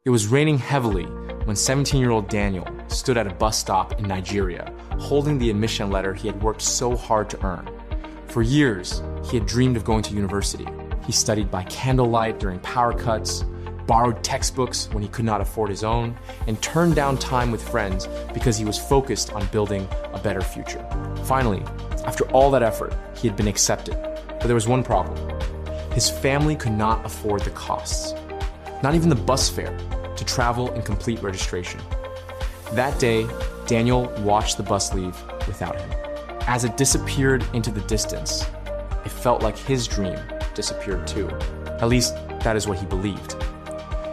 It was raining heavily when 17-year-old Daniel stood at a bus stop in Nigeria, holding the admission letter he had worked so hard to earn. For years, he had dreamed of going to university. He studied by candlelight during power cuts, borrowed textbooks when he could not afford his own, and turned down time with friends because he was focused on building a better future. Finally, after all that effort, he had been accepted. But there was one problem. His family could not afford the costs, not even the bus fare, to travel and complete registration. That day, Daniel watched the bus leave without him. As it disappeared into the distance, it felt like his dream disappeared too. At least, that is what he believed.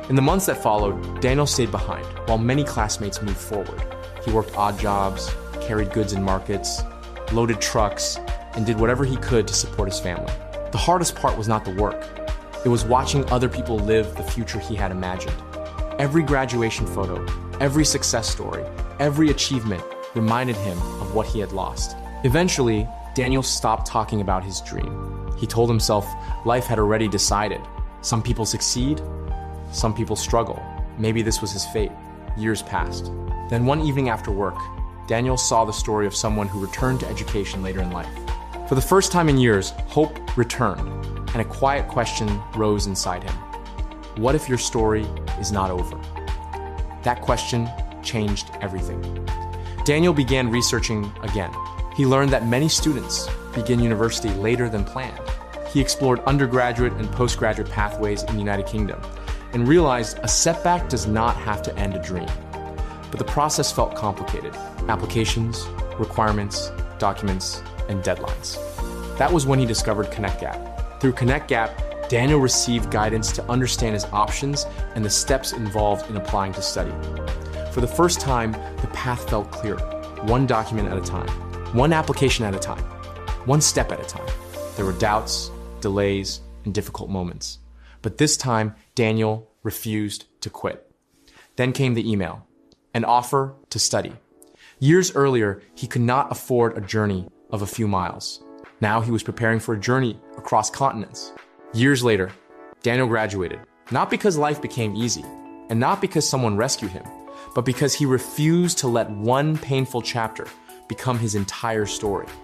In the months that followed, Daniel stayed behind, while many classmates moved forward. He worked odd jobs, carried goods in markets, loaded trucks, and did whatever he could to support his family. The hardest part was not the work. It was watching other people live the future he had imagined. Every graduation photo, every success story, every achievement reminded him of what he had lost. Eventually, Daniel stopped talking about his dream. He told himself life had already decided. Some people succeed, some people struggle. Maybe this was his fate. Years passed. Then one evening after work, Daniel saw the story of someone who returned to education later in life. For the first time in years, hope returned, and a quiet question rose inside him. What if your story is not over? That question changed everything. Daniel began researching again. He learned that many students begin university later than planned. He explored undergraduate and postgraduate pathways in the United Kingdom and realized a setback does not have to end a dream. But the process felt complicated. Applications, requirements, documents, and deadlines. That was when he discovered Connect Gap. Through Connect Gap, Daniel received guidance to understand his options and the steps involved in applying to study. For the first time, the path felt clearer, one document at a time, one application at a time, one step at a time. There were doubts, delays, and difficult moments. But this time, Daniel refused to quit. Then came the email, an offer to study. Years earlier, he could not afford a journey of a few miles. Now he was preparing for a journey across continents. Years later, Daniel graduated, not because life became easy, and not because someone rescued him, but because he refused to let one painful chapter become his entire story.